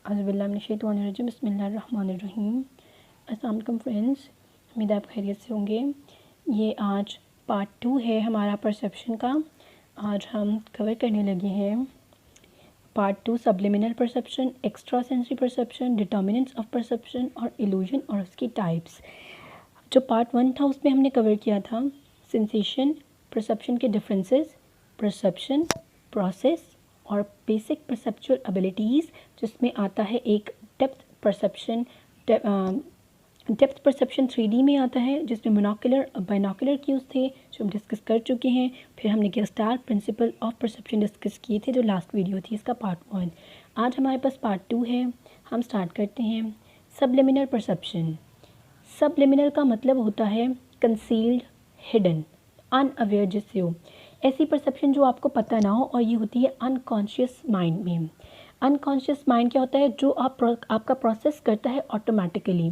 अज़बिल्लाहिमिनश्शैतानिर्रजीम बिस्मिल्लाहिर्रहमानिर्रहीम। अस्सलाम वालेकुम फ्रेंड्स, उम्मीद आप खैरियत से होंगे। ये आज पार्ट 2 है हमारा परसेप्शन का। आज हम कवर करने लगे हैं part 2 subliminal perception, extra sensory perception, determinants of perception और इल्यूजन और उसकी टाइप्स। जो पार्ट 1 था उसमें हमने कवर किया था सेंसेशन, परसेप्शन के डिफरेंसेस, परसेप्शन, प्रोसेस और बेसिक परसेप्चुअल एबिलिटीज़, जिसमें आता है एक depth perception. Depth perception 3D में आता है, जिसमें मोनोकुलर बाइनोकुलर क्यूज़ थे जो हम डिस्कस कर चुके हैं। फिर हमने gestalt principle of perception discuss किए थे, जो लास्ट वीडियो थी इसका पार्ट 1। आज हमारे पास पार्ट 2 है। हम स्टार्ट करते हैं सबलिमिनल परसेप्शन। सबलिमिनल का मतलब होता है कंसील्ड, हिडन, अनअवेयर जिससे हो, ऐसी परसेप्शन जो आपको पता ना हो, और ये होती है अनकॉन्शियस माइंड में। अनकॉन्शियस माइंड क्या होता है? जो आपका प्रोसेस करता है ऑटोमेटिकली।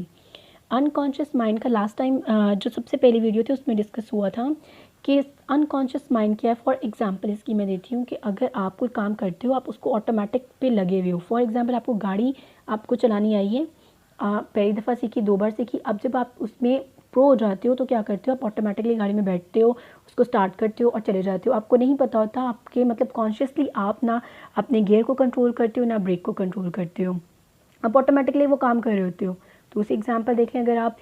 अनकॉन्शियस माइंड का लास्ट टाइम जो सबसे पहली वीडियो थी उसमें डिस्कस हुआ था कि अनकॉन्शियस माइंड क्या है। फॉर एग्जांपल इसकी मैं देती हूँ कि अगर आप कोई काम करते हो, आप उसको ऑटोमेटिक पे लगे हुए हो। फॉर एग्जांपल आपको गाड़ी आपको चलानी आई है, पहली दफ़ा सीखी, 2 बार सीखी। अब जब आप उसमें प्रो हो जाते हो तो क्या करते हो? आप ऑटोमेटिकली गाड़ी में बैठते हो, उसको स्टार्ट करते हो और चले जाते हो। आपको नहीं पता होता, आपके मतलब कॉन्शियसली आप ना अपने गियर को कंट्रोल करते हो ना ब्रेक को कंट्रोल करते हो, आप ऑटोमेटिकली वो काम कर रहे होते हो। तो उसी एग्जांपल देखें, अगर आप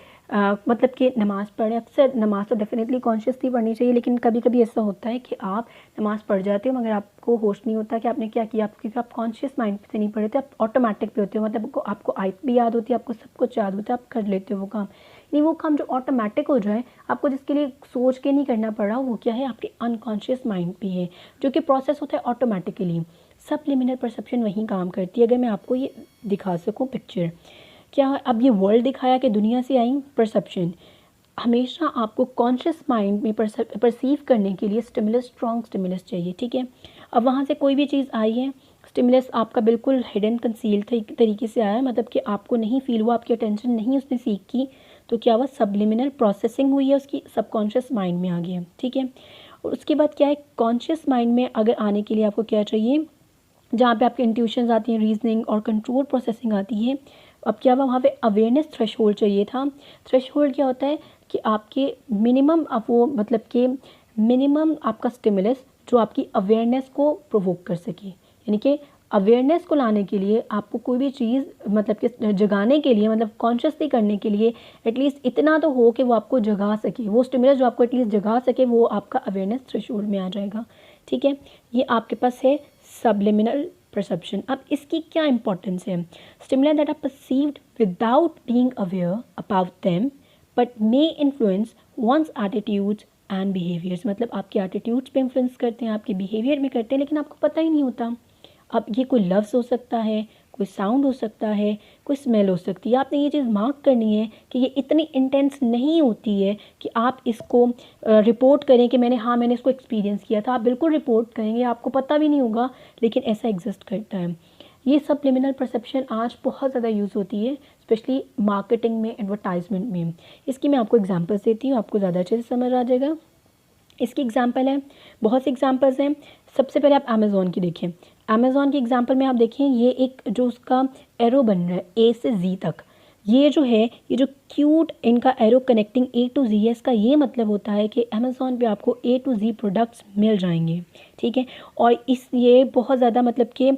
मतलब कि नमाज़ पढ़ें, अक्सर नमाज़ तो डेफिनेटली कॉन्शियसली पढ़नी चाहिए, लेकिन कभी कभी ऐसा होता है कि आप नमाज़ पढ़ जाते हो मगर आपको होश नहीं होता कि आपने क्या किया, क्योंकि आप कॉन्शियस माइंड से नहीं पढ़े थे, आप ऑटोमेटिक पे होते हो। मतलब आपको आयत भी याद होती है, आपको सब कुछ याद होता है, आप कर लेते हो वो काम। नहीं, वो काम जो ऑटोमेटिक हो जाए, आपको जिसके लिए सोच के नहीं करना पड़ा, वो क्या है? आपके अनकॉन्शियस माइंड पे है, जो कि प्रोसेस होता है ऑटोमेटिकली। सबलिमिनल परसेप्शन वहीं काम करती है। अगर मैं आपको ये दिखा सकूँ पिक्चर, क्या अब ये वर्ल्ड दिखाया कि दुनिया से आई परसेप्शन। हमेशा आपको कॉन्शियस माइंड में परसीव करने के लिए स्टिमुलस, स्ट्रॉन्ग स्टिमुलस चाहिए, ठीक है। अब वहाँ से कोई भी चीज़ आई है, स्टिमुलस आपका बिल्कुल हिडन कंसील तरीके से आया, मतलब कि आपको नहीं फील हुआ, आपकी अटेंशन नहीं उसने सीख की, तो क्या हुआ? सबलिमिनल प्रोसेसिंग हुई है, उसकी सबकॉन्शियस माइंड में आ गया, ठीक है। और उसके बाद क्या है? कॉन्शियस माइंड में अगर आने के लिए आपको क्या चाहिए? जहाँ पे आपकी इंट्यूशंस आती हैं, रीजनिंग और कंट्रोल प्रोसेसिंग आती है। अब क्या हुआ? वहाँ पे अवेयरनेस थ्रेशोल्ड चाहिए था। थ्रेशोल्ड क्या होता है कि आपके मिनिमम, आप वो मतलब कि मिनिमम आपका स्टिमुलस जो आपकी अवेयरनेस को प्रोवोक कर सके, यानी कि अवेयरनेस को लाने के लिए आपको कोई भी चीज़ मतलब कि जगाने के लिए, मतलब कॉन्शियसली करने के लिए एटलीस्ट इतना तो हो कि वो आपको जगा सके। वो स्टिमुलस जो आपको एटलीस्ट जगा सके, वो आपका अवेयरनेस थ्रेशोल्ड में आ जाएगा, ठीक है। ये आपके पास है सबलिमिनल परसेप्शन। अब इसकी क्या इंपॉर्टेंस है? Stimulus that are perceived without being aware about them but may influence one's attitudes and behaviours. मतलब आपके एटीट्यूड्स पे इन्फ्लुएंस करते हैं, आपके बिहेवियर में करते हैं, लेकिन आपको पता ही नहीं होता। अब ये कोई लफ्ज़ हो सकता है, कोई साउंड हो सकता है, कोई स्मेल हो सकती है। आपने ये चीज़ मार्क करनी है कि ये इतनी इंटेंस नहीं होती है कि आप इसको रिपोर्ट करें कि मैंने इसको एक्सपीरियंस किया था। आप बिल्कुल रिपोर्ट करेंगे, आपको पता भी नहीं होगा, लेकिन ऐसा एग्जिस्ट करता है। ये सबलिमिनल परसेप्शन आज बहुत ज़्यादा यूज़ होती है, स्पेशली मार्केटिंग में, एडवर्टाइजमेंट में। इसकी मैं आपको एग्जांपल्स देती हूँ, आपको ज़्यादा अच्छे से समझ आ जाएगा। इसकी एग्जांपल है, बहुत से एग्जांपल्स हैं। सबसे पहले आप अमेज़ॉन की देखें। अमेज़ॉन की एग्जांपल में आप देखें, ये एक जो उसका एरो बन रहा है ए से जी तक, ये जो है, ये जो क्यूट इनका एरो कनेक्टिंग ए टू जी है, इसका ये मतलब होता है कि अमेज़ॉन पे आपको ए टू जी प्रोडक्ट्स मिल जाएंगे, ठीक है। और इस ये बहुत ज़्यादा मतलब कि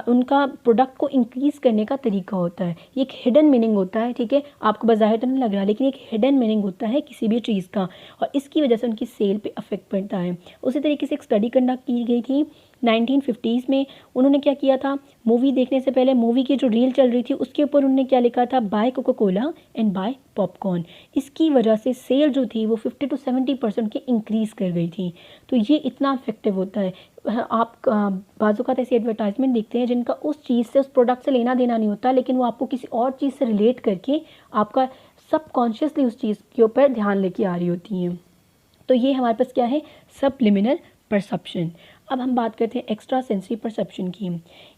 उनका प्रोडक्ट को इंक्रीज़ करने का तरीका होता है। ये एक हिडन मीनिंग होता है, ठीक है। आपको बाज़ाहिर तो नहीं लग रहा, लेकिन एक हिडन मीनिंग होता है किसी भी चीज़ का, और इसकी वजह से उनकी सेल पे अफेक्ट पड़ता है। उसी तरीके से एक स्टडी कंडक्ट की गई थी 1950s में। उन्होंने क्या किया था? मूवी देखने से पहले मूवी की जो रील चल रही थी उसके ऊपर उन्होंने क्या लिखा था? Buy Coca Cola and buy popcorn. इसकी वजह से सेल जो थी वो 50 to 70% की इंक्रीज़ कर गई थी। तो ये इतना इफेक्टिव होता है। आप बाज़ ऐसी एडवर्टाइजमेंट देखते हैं जिनका उस चीज़ से, उस प्रोडक्ट से लेना देना नहीं होता, लेकिन वो आपको किसी और चीज़ से रिलेट करके आपका सबकॉन्शियसली उस चीज़ के ऊपर ध्यान लेके आ रही होती हैं। तो ये हमारे पास क्या है? Subliminal perception. अब हम बात करते हैं एक्स्ट्रा सेंसरी परसेप्शन की।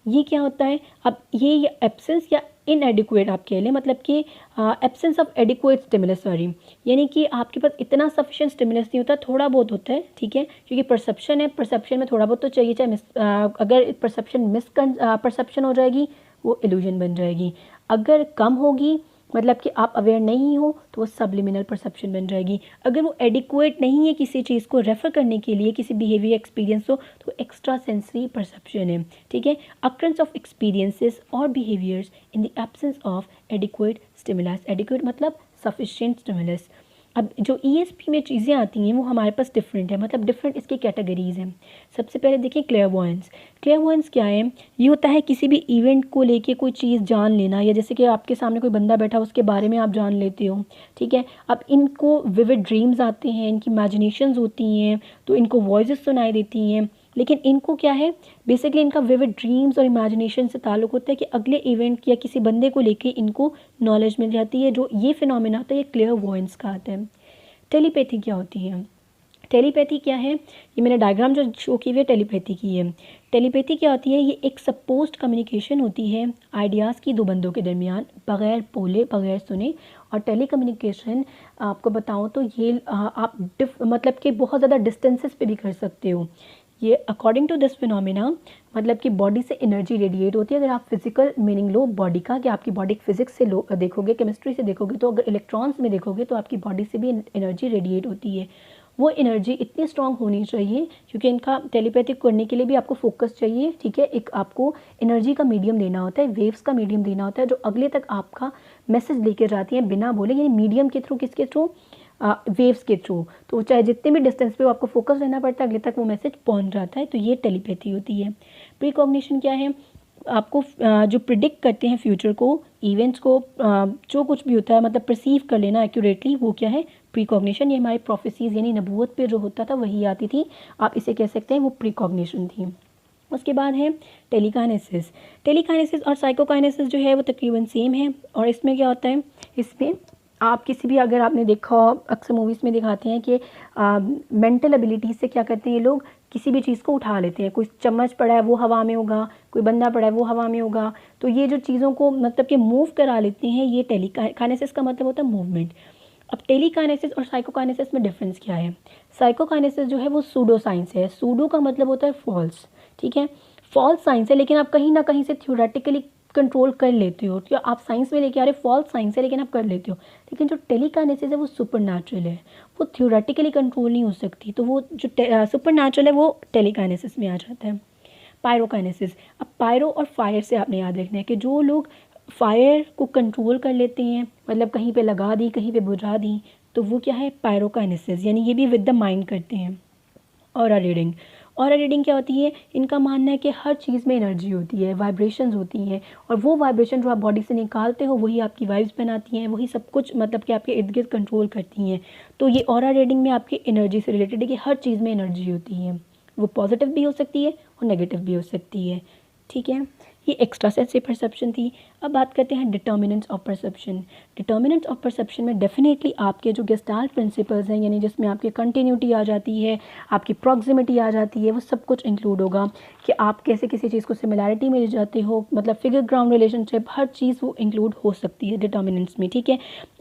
ये क्या होता है? अब ये एब्सेंस या इनएडिक्वेट आप कह लें, मतलब कि absence of adequate stimulus, sorry, यानी कि आपके पास इतना सफिशिएंट स्टिमुलस नहीं होता, थोड़ा बहुत होता है, ठीक है। क्योंकि परसेप्शन है, परसेप्शन में थोड़ा बहुत तो चाहिए, चाहे अगर परसेप्शन मिस परसेप्शन हो जाएगी, वो इल्यूजन बन जाएगी। अगर कम होगी मतलब कि आप अवेयर नहीं हो तो वो सबलिमिनल परसेप्शन बन जाएगी। अगर वो एडिक्वेट नहीं है किसी चीज़ को रेफ़र करने के लिए, किसी बिहेवियर एक्सपीरियंस हो, तो एक्स्ट्रा सेंसरी परसेप्शन है। ठीक है, अक्रंस ऑफ एक्सपीरियंसेस और behaviours in the absence of adequate stimulus. Adequate मतलब सफिशिएंट स्टिमुलस। अब जो ESP में चीज़ें आती हैं वो हमारे पास डिफरेंट है, मतलब डिफरेंट इसकी कैटेगरीज हैं। सबसे पहले देखिए क्लेयरवॉयंस। क्लेयरवॉयंस क्या है? ये होता है किसी भी इवेंट को लेके कोई चीज़ जान लेना, या जैसे कि आपके सामने कोई बंदा बैठा उसके बारे में आप जान लेते हो। ठीक है, अब इनको विविड ड्रीम्स आते हैं, इनकी इमेजिनेशंस होती हैं, तो इनको वॉइसेस सुनाई देती हैं। लेकिन इनको क्या है, बेसिकली इनका विविड ड्रीम्स और इमेजिनेशन से ताल्लुक़ होता है कि अगले इवेंट या किसी बंदे को लेके इनको नॉलेज मिल जाती है। जो ये फिनोमेना होता है ये क्लेयरवॉयंस का आता है। टेलीपैथी क्या होती है? टेलीपैथी क्या है? ये मैंने डायग्राम जो शो की हुई है टेलीपैथी की है। टेलीपैथी क्या होती है? ये एक सपोज्ड कम्युनिकेशन होती है आइडियाज़ की दो बंदों के दरमियान, बगैर बोले बगैर सुने। और टेली कम्युनिकेशन आपको बताऊँ तो ये आप मतलब कि बहुत ज़्यादा डिस्टेंसेस पे भी कर सकते हो। ये अकॉर्डिंग टू दिस फिनोमेना मतलब कि बॉडी से एनर्जी रेडिएट होती है। अगर आप फिजिकल मीनिंग लो बॉडी का, कि आपकी बॉडी फिजिक्स से लो देखोगे, केमिस्ट्री से देखोगे, तो अगर इलेक्ट्रॉन्स में देखोगे तो आपकी बॉडी से भी एनर्जी रेडिएट होती है। वो एनर्जी इतनी स्ट्रांग होनी चाहिए, क्योंकि इनका टेलीपैथिक करने के लिए भी आपको फोकस चाहिए। ठीक है, एक आपको एनर्जी का मीडियम देना होता है, वेव्स का मीडियम देना होता है, जो अगले तक आपका मैसेज लेकर जाती हैं बिना बोले, यानी मीडियम के थ्रू, किसके थ्रू? वेव्स के थ्रू। तो चाहे जितने भी डिस्टेंस पे हो आपको फोकस रहना पड़ता है, अगले तक वो मैसेज पहुंच जाता है। तो ये टेलीपैथी होती है। प्रीकॉग्निशन क्या है? आपको जो प्रिडिक्ट करते हैं फ्यूचर को, इवेंट्स को, जो कुछ भी होता है मतलब परसीव कर लेना एक्यूरेटली, वो क्या है? प्रीकॉग्निशन। ये हमारी प्रोफेसीज यानी नबूवत पे जो होता था वही आती थी, आप इसे कह सकते हैं वो प्रीकॉग्निशन थी। उसके बाद है टेलीकाइनेसिस। टेलीकाइनेसिस और साइकोकाइनेसिस जो है वो तकरीबन सेम है। और इसमें क्या होता है, इसमें आप किसी भी, अगर आपने देखा हो अक्सर मूवीज़ में दिखाते हैं कि मेंटल एबिलिटीज़ से क्या करते हैं ये लोग, किसी भी चीज़ को उठा लेते हैं। कोई चम्मच पड़ा है वो हवा में होगा, कोई बंदा पड़ा है वो हवा में होगा। तो ये जो चीज़ों को मतलब कि मूव करा लेते हैं, ये टेलीकाइनेसिस का मतलब होता है मूवमेंट। अब टेलीकाइनेसिस और साइकोकाइनेसिस में डिफरेंस क्या है? साइकोकाइनेसिस जो है वो सूडो साइंस है। सूडो का मतलब होता है फॉल्स। ठीक है, फॉल्स साइंस है, लेकिन आप कहीं ना कहीं से थ्योरेटिकली कंट्रोल कर लेते हो। तो आप साइंस में लेके आ रहे फॉल्स साइंस है, लेकिन आप कर लेते हो। लेकिन जो टेलीकाइनेसिस है वो सुपरनैचुरल है, वो थ्योरेटिकली कंट्रोल नहीं हो सकती। तो वो जो सुपरनैचुरल है वो टेलीकाइनेसिस में आ जाता है। पायरोकाइनेसिस। अब पायरो और फायर से आपने याद रखना है कि जो लोग फायर को कंट्रोल कर लेते हैं, मतलब कहीं पे लगा दी कहीं पे बुझा दी, तो वो क्या है? पायरोकाइनेसिस, यानी ये भी विद द माइंड करते हैं। Aura reading. ऑरा रीडिंग क्या होती है? इनका मानना है कि हर चीज़ में एनर्जी होती है, वाइब्रेशंस होती हैं, और वो वाइब्रेशन जो आप बॉडी से निकालते हो वही आपकी वाइब्स बनाती हैं, वही सब कुछ मतलब कि आपके इर्द गिर्द कंट्रोल करती हैं। तो ये ऑरा रीडिंग में आपकी एनर्जी से रिलेटेड है कि हर चीज़ में एनर्जी होती है, वो पॉजिटिव भी हो सकती है और नेगेटिव भी हो सकती है। ठीक है, ये एक्स्ट्रा सेंसिटिव परसेप्शन थी। अब बात करते हैं determinants of perception. Determinants of perception में डेफिनेटली आपके जो गेस्टाल्ट प्रिंसिपल्स हैं, यानी जिसमें आपकी कंटिन्यूटी आ जाती है, आपकी प्रॉक्सिमिटी आ जाती है, वो सब कुछ इंक्लूड होगा कि आप कैसे किसी चीज़ को सिमिलैरिटी में ले जाते हो, मतलब फिगर ग्राउंड रिलेशनशिप, हर चीज़ वो इंक्लूड हो सकती है डिटर्मिनेंट्स में। ठीक है,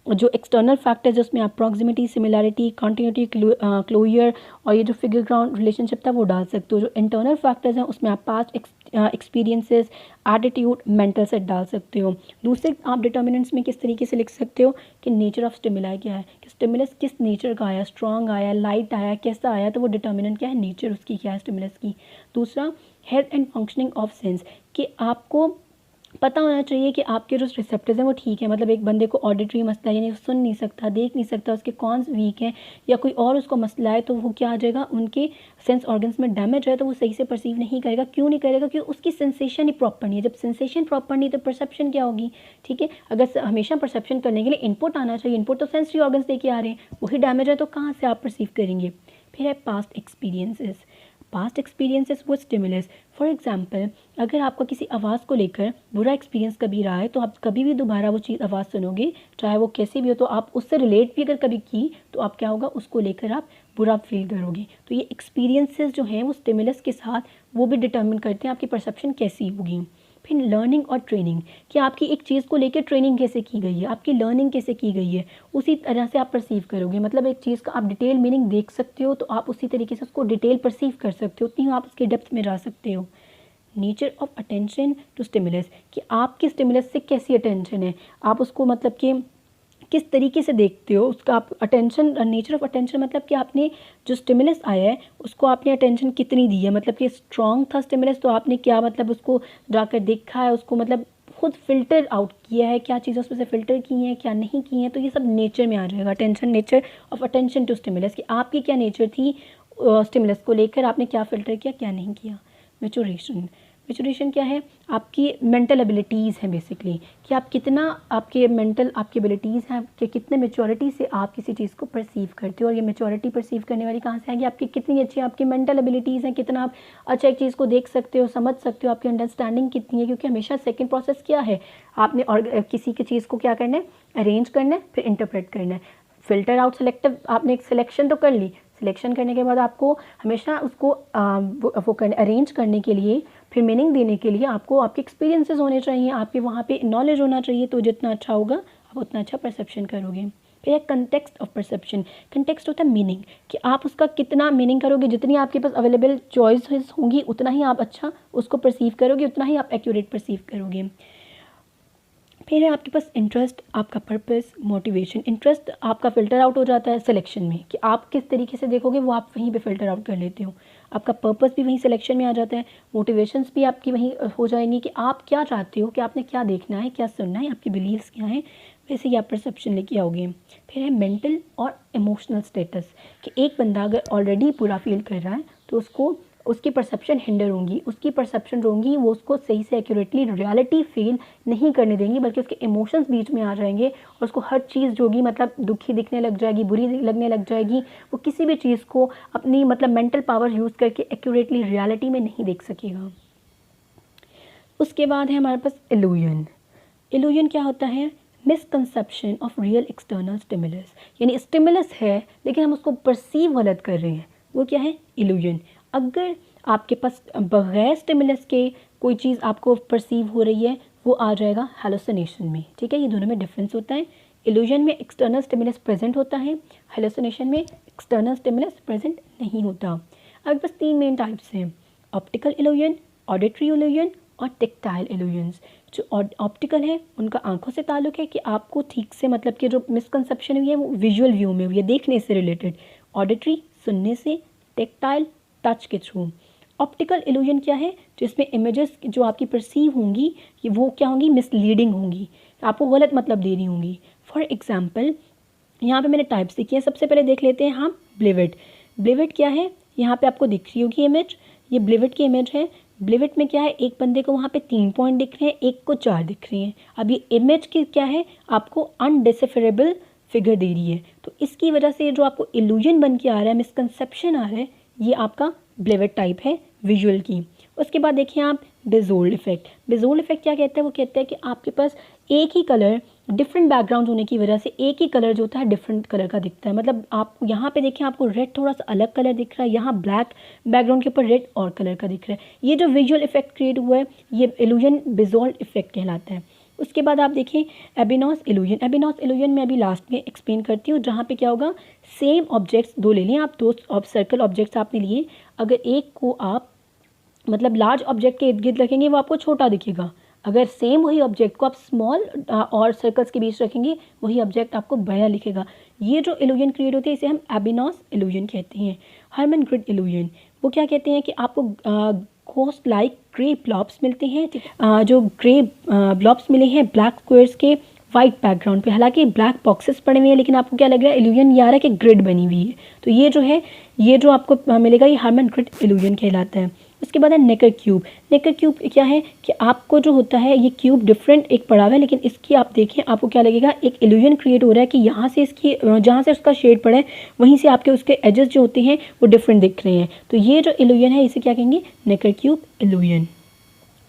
जो एक्सटर्नल फैक्टर्स जिसमें आप प्रॉक्सिमिटी, सिमिलैरिटी, कंटिन्यूटी, क्लोजर और ये जो फिगर ग्राउंड रिलेशनशिप था वो डाल सकते हो। जो इंटरनल फैक्टर्स हैं उसमें आप past experiences, attitude, mental set डाल सकते हो। दूसरे आप डिटर्मिनेंट्स में किस तरीके से लिख सकते हो कि नेचर ऑफ स्टिमुलाई क्या है, कि स्टिमुलस किस नेचर का आया, स्ट्रॉन्ग आया, लाइट आया, कैसा आया, तो वो डिटर्मिनेंट क्या है? नेचर उसकी क्या है स्टिमुलस की। दूसरा health and functioning of sense, कि आपको पता होना चाहिए कि आपके जो रिसेप्टर्स हैं वो ठीक है। मतलब एक बंदे को ऑडिटरी मसला है, यानी सुन नहीं सकता, देख नहीं सकता, उसके कॉन्स वीक हैं, या कोई और उसको मसला है, तो वो क्या आ जाएगा, उनके सेंस ऑर्गन्स में डैमेज है, तो वो सही से परसीव नहीं करेगा। क्यों नहीं करेगा? क्योंकि उसकी सेंसेशन ही प्रॉपर नहीं है। जब सेंसेशन प्रॉपर नहीं तो परसेप्शन क्या होगी? ठीक है, अगर हमेशा परसेप्शन करने के लिए इनपुट आना चाहिए, इनपुट तो सेंसरी ऑर्गन्स देके आ रहे हैं, वही डैमेज है, तो कहाँ से आप परसीव करेंगे? फिर है पास्ट एक्सपीरियंसेस। पास्ट एक्सपीरियंसेस वो स्टिमुलस। फॉर एग्जांपल, अगर आपका किसी आवाज़ को लेकर बुरा एक्सपीरियंस कभी रहा है, तो आप कभी भी दोबारा वो चीज़ आवाज़ सुनोगे, चाहे वो कैसी भी हो, तो आप उससे रिलेट भी अगर कभी की, तो आप क्या होगा, उसको लेकर आप बुरा फील करोगे। तो ये एक्सपीरियंसेस जो हैं वो स्टिमुलस के साथ वो भी डिटर्मिन करते हैं आपकी परसेप्शन कैसी होगी। फिर लर्निंग और ट्रेनिंग, कि आपकी एक चीज़ को लेकर ट्रेनिंग कैसे की गई है, आपकी लर्निंग कैसे की गई है, उसी तरह से आप परसीव करोगे। मतलब एक चीज़ का आप डिटेल मीनिंग देख सकते हो, तो आप उसी तरीके से उसको डिटेल परसीव कर सकते हो, उतनी आप उसके डेप्थ में जा सकते हो। Nature of attention to stimulus, कि आपकी स्टिमुलस से कैसी अटेंशन है, आप उसको मतलब कि किस तरीके से देखते हो उसका, आप अटेंशन, नेचर ऑफ अटेंशन मतलब कि आपने जो स्टिमुलस आया है उसको आपने अटेंशन कितनी दी है, मतलब कि स्ट्रॉन्ग था स्टिमुलस तो आपने क्या मतलब उसको जाकर देखा है, उसको मतलब खुद फिल्टर आउट किया है, क्या चीज़ें उसमें से फ़िल्टर की हैं क्या नहीं की हैं, तो ये सब नेचर में आ जाएगा। Attention, nature of attention to stimulus, कि आपकी क्या नेचर थी स्टिमुलस को लेकर, आपने क्या फ़िल्टर किया क्या नहीं किया। मैच्योरेशन, मैच्योरेशन क्या है, आपकी मेंटल एबिलिटीज़ हैं बेसिकली, कि आप कितना, आपके मेंटल आपकी एबिलिटीज़ हैं कि कितने मैच्योरिटी से आप किसी चीज़ को परसीव करते हो। और ये मैच्योरिटी परसीव करने वाली कहाँ से आएगी, आपकी कितनी अच्छी आपकी मेंटल एबिलिटीज़ हैं, कितना आप अच्छा एक चीज़ को देख सकते हो, समझ सकते हो, आपकी अंडरस्टैंडिंग कितनी है। क्योंकि हमेशा सेकेंड प्रोसेस क्या है, आपने और किसी की चीज़ को क्या करना है, अरेंज करना है, फिर इंटरप्रेट करना है, फिल्टर आउट, सेलेक्टिव, आपने एक सिलेक्शन तो कर ली, सिलेक्शन करने के बाद आपको हमेशा उसको वो करने, अरेंज करने के लिए, फिर मीनिंग देने के लिए आपको आपके एक्सपीरियंसेस होने चाहिए, आपके वहाँ पे नॉलेज होना चाहिए, तो जितना अच्छा होगा आप उतना अच्छा परसेप्शन करोगे। फिर एक कंटेक्स्ट ऑफ परसेप्शन, कंटेक्स्ट होता है मीनिंग, कि आप उसका कितना मीनिंग करोगे, जितनी आपके पास अवेलेबल चॉइसेस होंगी उतना ही आप अच्छा उसको परसीव करोगे, उतना ही आप एक्यूरेट परसीव करोगे। फिर है आपके पास इंटरेस्ट, आपका पर्पस, मोटिवेशन। इंटरेस्ट आपका फ़िल्टर आउट हो जाता है सिलेक्शन में, कि आप किस तरीके से देखोगे वो आप वहीं पे फ़िल्टर आउट कर लेते हो। आपका पर्पस भी वहीं सिलेक्शन में आ जाता है, मोटिवेशंस भी आपकी वहीं हो जाएंगी, कि आप क्या चाहते हो, कि आपने क्या देखना है, क्या सुनना है, आपकी बिलीव्स क्या हैं, वैसे ही आप परसेप्शन लेके आओगे। फिर है मेंटल और इमोशनल स्टेटस, कि एक बंदा अगर ऑलरेडी पूरा फील कर रहा है तो उसको उसकी परसेप्शन हिंडर होंगी, उसकी परसेप्शन होंगी, वो उसको सही से एक्यूरेटली रियलिटी फील नहीं करने देंगी, बल्कि उसके इमोशंस बीच में आ जाएंगे और उसको हर चीज़ जो होगी मतलब दुखी दिखने लग जाएगी, बुरी लगने लग जाएगी। वो किसी भी चीज़ को अपनी मतलब मेंटल पावर यूज़ करके एक्यूरेटली रियलिटी में नहीं देख सकेगा। उसके बाद है हमारे पास इल्यूजन। इल्यूजन क्या होता है, misconception of real external stimulus, यानी स्टिमुलस है लेकिन हम उसको परसीव गलत कर रहे हैं, वो क्या है, इल्यूजन। अगर आपके पास बगैर स्टिमुलस के कोई चीज़ आपको परसीव हो रही है, वो आ जाएगा हेलुसिनेशन में। ठीक है, ये दोनों में डिफरेंस होता है। इल्यूजन में एक्सटर्नल स्टिमुलस प्रेजेंट होता है, हेलुसिनेशन में एक्सटर्नल स्टिमुलस प्रेजेंट नहीं होता। अब बस 3 मेन टाइप्स हैं, ऑप्टिकल इल्यूजन, ऑडिटरी इल्यूजन और टेक्टाइल इल्यूजन्स। जो ऑप्टिकल है उनका आंखों से ताल्लुक़ है, कि आपको ठीक से मतलब कि जो मिसकंसेप्शन हुई है वो विजुअल व्यू में हुई है, देखने से रिलेटेड। ऑडिटरी सुनने से, टेक्टाइल टच के थ्रू। ऑप्टिकल इल्यूजन क्या है, जिसमें इमेजेस जो आपकी परसीव होंगी वो क्या होंगी, मिसलीडिंग होंगी, आपको गलत मतलब दे रही होंगी। फॉर एग्जांपल यहाँ पे मैंने टाइप्स लिखी है, सबसे पहले देख लेते हैं हम ब्लिविट। ब्लिविट क्या है, यहाँ पे आपको दिख रही होगी इमेज, ये ब्लिविट की इमेज है। ब्लिविट में क्या है, एक बंदे को वहाँ पे 3 पॉइंट दिख रहे हैं, एक को 4 दिख रहे हैं। अब ये इमेज की क्या है, आपको अनडिसिफरेबल फिगर दे रही है, तो इसकी वजह से जो आपको इल्यूजन बन के आ रहा है, मिसकंसेप्शन आ रहा है, ये आपका ब्लिविट टाइप है विजुअल की। उसके बाद देखिए आप बेजोल्ड इफेक्ट। बेजोल्ड इफेक्ट क्या कहते हैं, वो कहते हैं कि आपके पास एक ही कलर डिफरेंट बैकग्राउंड होने की वजह से एक ही कलर जो होता है डिफरेंट कलर का दिखता है। मतलब आप यहाँ पे देखें, आपको रेड थोड़ा सा अलग कलर दिख रहा है, यहाँ ब्लैक बैकग्राउंड के ऊपर रेड और कलर का दिख रहा है। ये जो विजुअल इफेक्ट क्रिएट हुआ है, ये इल्यूजन बेजोल्ड इफेक्ट कहलाता है। उसके बाद आप देखें एबिनॉस इल्यूजन। एबिनॉस इल्यूजन मैं अभी लास्ट में एक्सप्लेन करती हूँ, जहाँ पे क्या होगा, सेम ऑब्जेक्ट्स दो ले लें आप, 2 सर्कल ऑब्जेक्ट्स आपने लिए, अगर एक को आप मतलब लार्ज ऑब्जेक्ट के इर्द गिर्द रखेंगे वो आपको छोटा दिखेगा, अगर सेम वही ऑब्जेक्ट को आप स्मॉल और सर्कल्स के बीच रखेंगे वही ऑब्जेक्ट आपको बड़ा दिखेगा। ये जो इल्यूजन क्रिएट होती है इसे हम एबिनॉस इल्यूजन कहते हैं। हर्मन ग्रिड इल्यूजन, वो क्या कहते हैं कि आपको घोस्ट लाइक ग्रे ब्लॉब्स मिलते हैं। जो ग्रे ब्लॉब्स मिले हैं ब्लैक स्क्वायर्स के वाइट बैकग्राउंड पे, हालांकि ब्लैक बॉक्सेस पड़े हुए हैं, लेकिन आपको क्या लग रहा है, इल्यूजन ये आ रहा है कि ग्रिड बनी हुई है। तो ये जो है, ये जो आपको मिलेगा, ये हर्मन ग्रिड इल्यूजन कहलाता है। उसके बाद है नेकर क्यूब। नेकर क्यूब क्या है कि आपको जो होता है ये क्यूब डिफरेंट एक पड़ा हुआ है, लेकिन इसकी आप देखें आपको क्या लगेगा, एक इल्यूजन क्रिएट हो रहा है कि यहाँ से इसकी जहाँ से उसका शेड पड़ा है वहीं से आपके उसके एजेस जो होते हैं वो डिफरेंट दिख रहे हैं। तो ये जो इल्यूजन है इसे क्या कहेंगे, नेकर क्यूब इल्यूजन।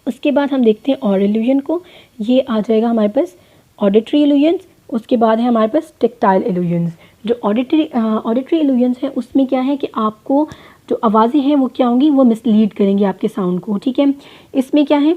उसके बाद हम देखते हैं और इल्यूजन को, ये आ जाएगा हमारे पास ऑडिटरी इल्यूजन्स। उसके बाद है हमारे पास टेक्टाइल इल्यूजन्स। जो ऑडिटरी इल्यूजन्स है उसमें क्या है कि आपको जो आवाज़ें हैं वो क्या होंगी, वो मिसलीड करेंगी आपके साउंड को। ठीक है, इसमें क्या है,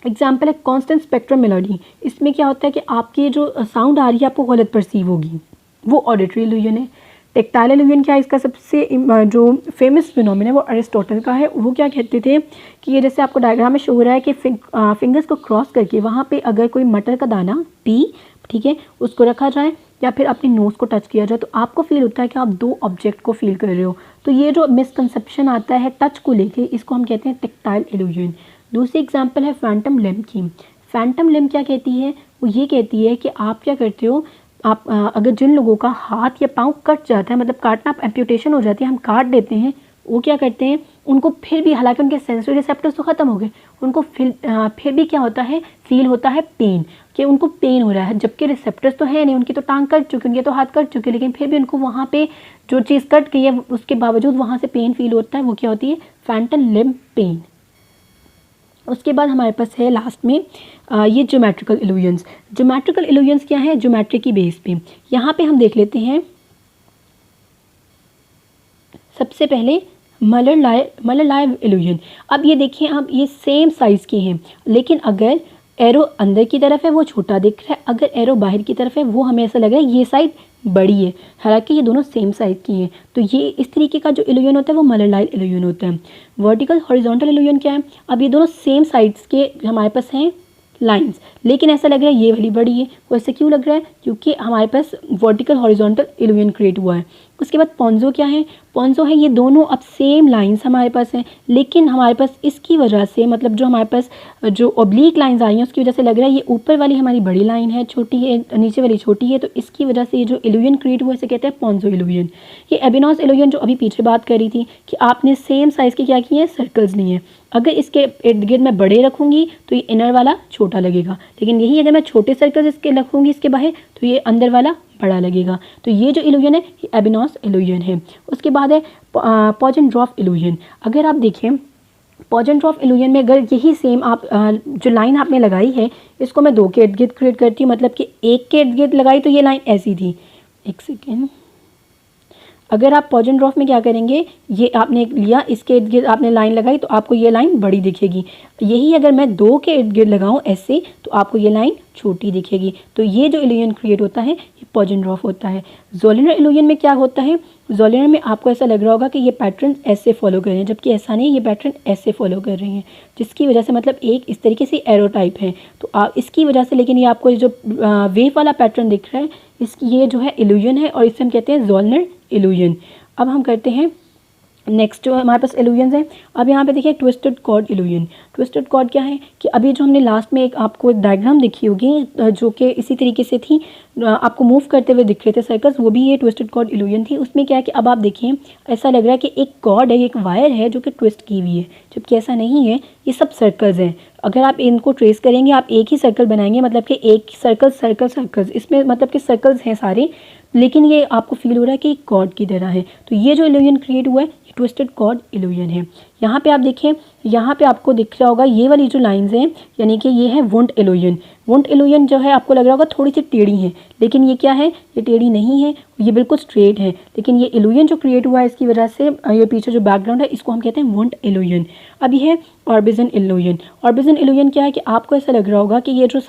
एग्जाम्पल है कांस्टेंट स्पेक्ट्रम मेलोडी। इसमें क्या होता है कि आपकी जो साउंड आ रही है आपको गलत परसीव होगी, वो ऑडिटरी इल्यूजन है। टेक्टाइल इल्यूजन क्या है, इसका सबसे जो फेमस फिनोमेना है वो अरिस्टोटल का है। वो क्या कहते थे कि ये जैसे आपको डायग्राम में शो हो रहा है कि फिंगर्स को क्रॉस करके वहाँ पे अगर कोई मटर का दाना टी, ठीक है, उसको रखा जाए या फिर अपनी नोज़ को टच किया जाए तो आपको फील होता है कि आप दो ऑब्जेक्ट को फील कर रहे हो। तो ये जो मिसकंसेप्शन आता है टच को लेके, इसको हम कहते हैं टेक्टाइल इल्यूजन। दूसरी एग्जांपल है फैंटम लिम्ब की। फैंटम लिम्ब क्या कहती है, वो ये कहती है कि आप क्या करते हो, आप अगर जिन लोगों का हाथ या पाँव कट जाता है, मतलब काटना, एम्प्यूटेशन हो जाती है, हम काट देते हैं, वो क्या करते हैं, उनको फिर भी, हालांकि उनके सेंसरी रिसेप्टर्स तो ख़त्म हो गए, उनको फिर भी क्या होता है, फील होता है पेन, कि उनको पेन हो रहा है, जबकि रिसेप्टर्स तो है नहीं, उनकी तो टांग कट चुकी, उनके तो हाथ कट चुके, लेकिन फिर भी उनको वहाँ पे जो चीज़ कट गई है उसके बावजूद वहाँ से पेन फील होता है। वो क्या होती है, फैंटम लिम्ब पेन। उसके बाद हमारे पास है लास्ट में ये ज्योमेट्रिकल इल्यूजन्स। ज्योमेट्रिकल इल्यूजन्स क्या है, ज्योमेट्री की बेस पे। यहाँ पे हम देख लेते हैं सबसे पहले मलर-लाइव इल्यूजन। अब ये देखिए, आप ये सेम साइज़ के हैं, लेकिन अगर एरो अंदर की तरफ है वो छोटा दिख रहा है, अगर एरो बाहर की तरफ है वो हमें ऐसा लग रहा है ये साइड बड़ी है, हालांकि ये दोनों सेम साइज़ की हैं। तो ये इस तरीके का जो इल्यूजन होता है वो मलर-लाइव इल्यूजन होता है। वर्टिकल हॉरिजॉन्टल इल्यूजन क्या है, अब ये दोनों सेम साइड्स के हमारे पास हैं लाइंस, लेकिन ऐसा लग रहा है ये वाली बड़ी है। वैसे क्यों लग रहा है, क्योंकि हमारे पास वर्टिकल हॉरिजॉन्टल इल्यूजन क्रिएट हुआ है। उसके बाद पोंजो क्या है, पोंजो है, ये दोनों अब सेम लाइंस हमारे पास हैं, लेकिन हमारे पास इसकी वजह से, मतलब जो हमारे पास जो ओब्लीक लाइंस आई हैं उसकी वजह से लग रहा है ये ऊपर वाली हमारी बड़ी लाइन है, छोटी है, नीचे वाली छोटी है, तो इसकी वजह से ये जो इल्यूजन क्रिएट हुआ इसे कहते हैं पोंजो इल्यूजन। ये एबिनॉस इल्यूजन जो अभी पीछे बात करी थी कि आपने सेम साइज़ के क्या किए हैं, सर्कल्स नहीं है, अगर इसके इर्द गिर्द मैं बड़े रखूँगी तो ये इनर वाला छोटा लगेगा, लेकिन यही अगर मैं छोटे सर्कल्स इसके रखूँगी इसके बाहर तो ये अंदर वाला बड़ा लगेगा। तो ये जो इल्यूजन है ये एबिनॉस इल्यूजन है। उसके बाद है पॉजेंड्रॉफ इल्यूजन। अगर आप देखें पॉजेंड्रॉफ इल्यूजन में अगर यही सेम आप जो लाइन आपने लगाई है इसको मैं दो के इर्द गिर्द क्रिएट करती हूँ, मतलब कि एक के इर्द गिर्द लगाई तो ये लाइन ऐसी थी, एक सेकेंड, अगर आप पॉजेंड्रॉफ में क्या करेंगे, ये आपने लिया, इसके इर्द गिर्द आपने लाइन लगाई तो आपको ये लाइन बड़ी दिखेगी, यही अगर मैं दो के इर्द गिर्द लगाऊं ऐसे तो आपको ये लाइन छोटी दिखेगी। तो ये जो इल्यूजन क्रिएट होता है ये पॉजेंड्रॉफ होता है। ज़ोलिनर इल्यूजन में क्या होता है, ज़ोलिनर में आपको ऐसा लग रहा होगा कि ये पैटर्न ऐसे फॉलो कर रहे हैं, जबकि ऐसा नहीं, ये पैटर्न ऐसे फॉलो कर रहे हैं, जिसकी वजह से मतलब एक इस तरीके से एरो टाइप है, तो आप इसकी वजह से, लेकिन ये आपको जो वेव वाला पैटर्न दिख रहा है इसकी ये जो है इल्यूजन है और इसे हम कहते हैं ज़ोलिनर इल्यूजन। अब हम करते हैं नेक्स्ट जो हमारे पास इल्यूजन्स हैं। अब यहाँ पे देखिए twisted cord illusion. Twisted cord क्या है कि अभी जो हमने लास्ट में एक आपको एक डायग्राम दिखी होगी जो कि इसी तरीके से थी, आपको मूव करते हुए दिख रहे थे सर्कल्स, वो भी ये ट्विस्टेड कॉर्ड इल्यूजन थी। उसमें क्या है कि अब आप देखिए ऐसा लग रहा है कि एक कॉर्ड है, एक वायर है जो कि ट्विस्ट की हुई है, जबकि ऐसा नहीं है, ये सब सर्कल्स हैं। अगर आप इनको ट्रेस करेंगे आप एक ही सर्कल बनाएंगे, मतलब कि एक सर्कल्स, इसमें मतलब कि सर्कल्स हैं सारे, लेकिन ये आपको फील हो रहा है कि एक कॉर्ड की तरह है। तो ये जो इल्यूजन क्रिएट हुआ है ये ट्विस्टेड कॉर्ड इल्यूजन है। यहाँ पे आप देखें, यहाँ पे आपको दिख रहा होगा ये वाली जो लाइंस हैं, यानी कि ये है वुंड इल्यूजन। वुंड इल्यूजन जो है आपको लग रहा होगा थोड़ी सी टेढ़ी है, लेकिन ये क्या है, ये टेढ़ी नहीं है, ये बिल्कुल स्ट्रेट है, लेकिन ये इल्यूजन जो क्रिएट हुआ है इसकी वजह से ये पीछे जो बैकग्राउंड है इसको हम कहते हैं वुंड इल्यूजन। अब ये है ऑर्बिजन इल्यूजन। ऑर्बिजन इल्यूजन क्या है कि आपको ऐसा लग रहा होगा कि ये जो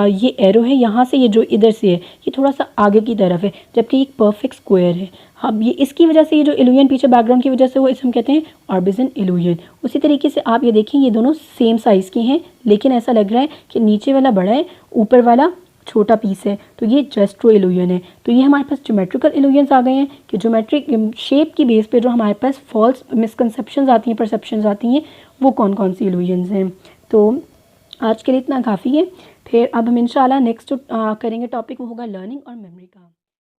ये एरो है यहाँ से, ये जो इधर से है ये थोड़ा सा आगे की तरफ है, जबकि एक परफेक्ट स्क्वायर है। अब ये इसकी वजह से ये जो इल्यूजन पीछे बैकग्राउंड की वजह से वो इसे हम कहते हैं ऑर्बिजन इल्यूजन। उसी तरीके से आप ये देखें ये दोनों सेम साइज़ के हैं, लेकिन ऐसा लग रहा है कि नीचे वाला बड़ा है ऊपर वाला छोटा पीस है, तो ये जेस्ट्रो इल्यूजन है। तो ये हमारे पास ज्योमेट्रिकल इल्यूजन्स आ गए हैं कि ज्योमेट्रिक शेप की बेस पे जो हमारे पास फॉल्स मिसकंसेप्शंस आती हैं, परसेप्शंस आती हैं, वो कौन कौन सी इल्यूजन्स हैं। तो आज के लिए इतना काफ़ी है, फिर अब हम इंशाल्लाह नेक्स्ट जो करेंगे टॉपिक वो होगा लर्निंग और मेमोरी का।